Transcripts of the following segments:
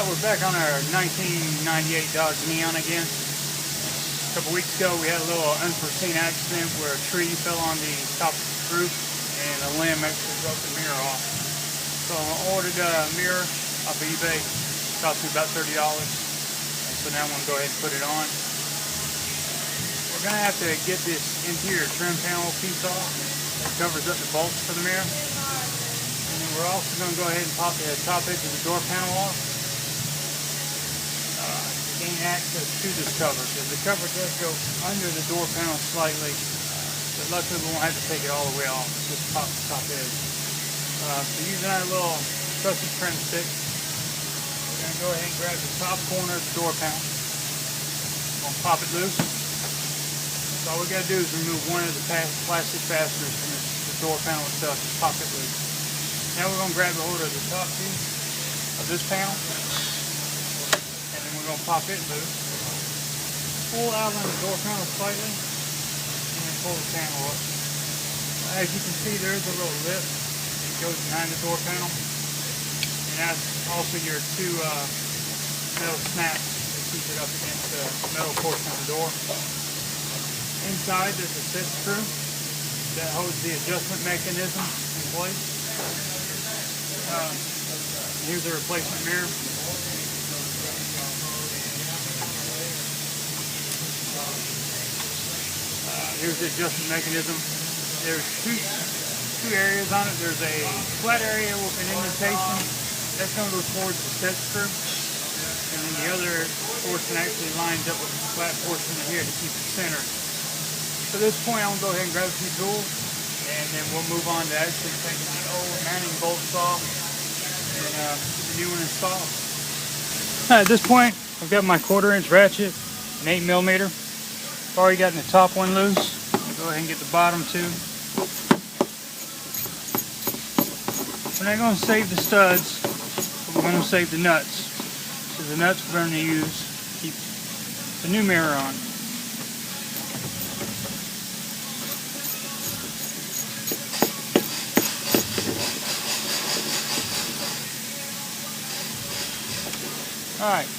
Alright, we're back on our 1998 Dodge Neon again. A couple weeks ago we had a little unforeseen accident where a tree fell on the top of the roof and a limb actually broke the mirror off. So I ordered a mirror off of eBay. It cost me about $30. And so now I'm going to go ahead and put it on. We're going to have to get this interior trim panel piece off that covers up the bolts for the mirror. And then we're also going to go ahead and pop the top edge of the door panel off. Gain access to this cover, because the cover does go under the door panel slightly, but luckily we won't have to take it all the way off. Just pop the top edge. So using our little trusty trim stick, we're going to go ahead and grab the top corner of the door panel. We're going to pop it loose. So all we got to do is remove one of the plastic fasteners from the door panel itself. Just pop it loose. Now we're going to grab a hold of the top piece of this panel. We're going to pop it loose, pull out on the door panel slightly, and then pull the panel up. As you can see, there is a little lip that goes behind the door panel, and that's also your two metal snaps that keep it up against the metal portion of the door. Inside there's a set screw that holds the adjustment mechanism in place. Here's a replacement mirror. Here's the adjustment mechanism. There's two areas on it. There's a flat area with an indentation. That's going to go towards the set screw. And then the other portion actually lines up with the flat portion here to keep it centered. So at this point, I'm going to go ahead and grab a few tools. And then we'll move on to actually taking the old mounting bolts off and get the new one installed. At this point, I've got my 1/4-inch ratchet, an 8mm. I've already gotten the top one loose. I'll go ahead and get the bottom two. We're not going to save the studs, but we're going to save the nuts. So the nuts we're going to use to keep the new mirror on. Alright,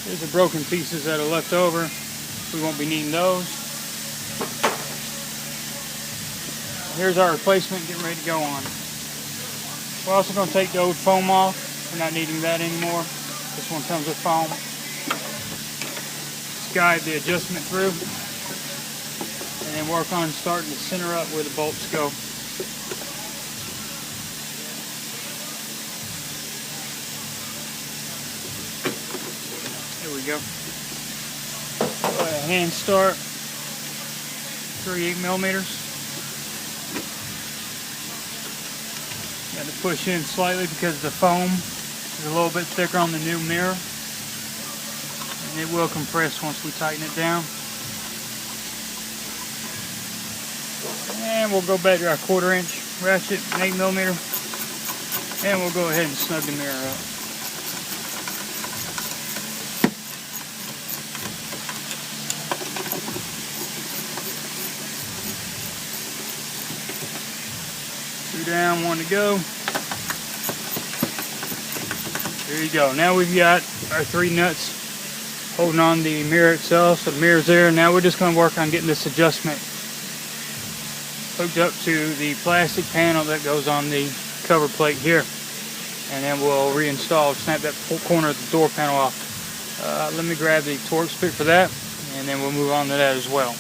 here's the broken pieces that are left over. We won't be needing those. Here's our replacement getting ready to go on. We're also going to take the old foam off. We're not needing that anymore. This one comes with foam. Let's guide the adjustment through and then work on starting to center up where the bolts go. There we go. Hand start, 38mm. Got to push in slightly because the foam is a little bit thicker on the new mirror, and it will compress once we tighten it down. And we'll go back to our 1/4-inch ratchet, an 8mm, and we'll go ahead and snug the mirror up. Down, one to go. There you go. Now we've got our 3 nuts holding on the mirror itself. So the mirror's there. Now we're just going to work on getting this adjustment hooked up to the plastic panel that goes on the cover plate here. And then we'll reinstall, snap that corner of the door panel off. Let me grab the torque spit for that, and then we'll move on to that as well.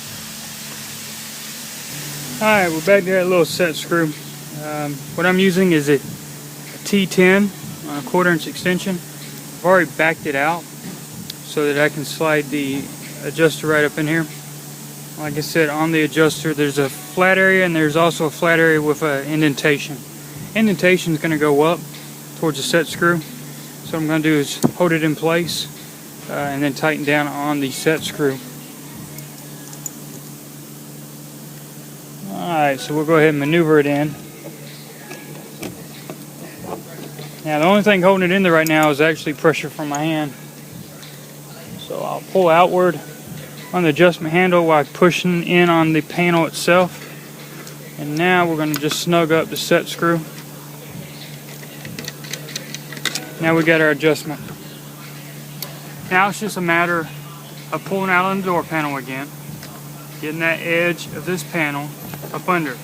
Alright, we're back to that little set screw. What I'm using is a T10 on a 1/4-inch extension. I've already backed it out so that I can slide the adjuster right up in here. Like I said, on the adjuster there's a flat area and there's also a flat area with an indentation. Indentation is going to go up towards the set screw. So what I'm going to do is hold it in place and then tighten down on the set screw. Alright, so we'll go ahead and maneuver it in. Now the only thing holding it in there right now is actually pressure from my hand. So I'll pull outward on the adjustment handle while pushing in on the panel itself. And now we're going to just snug up the set screw. Now we got our adjustment. Now it's just a matter of pulling out on the door panel again, getting that edge of this panel up under.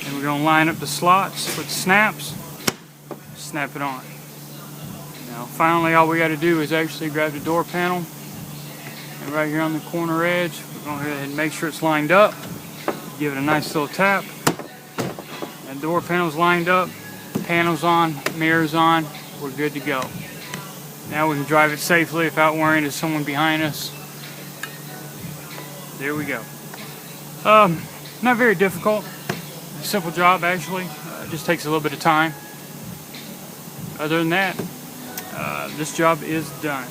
And we're going to line up the slots with the snaps, snap it on. Now finally all we got to do is actually grab the door panel, and right here on the corner edge, we're going to go ahead and make sure it's lined up, give it a nice little tap. And door panel's lined up, panels on, mirrors on, we're good to go. Now we can drive it safely without worrying there's someone behind us. There we go. Not very difficult. Simple job actually. It just takes a little bit of time. Other than that, this job is done.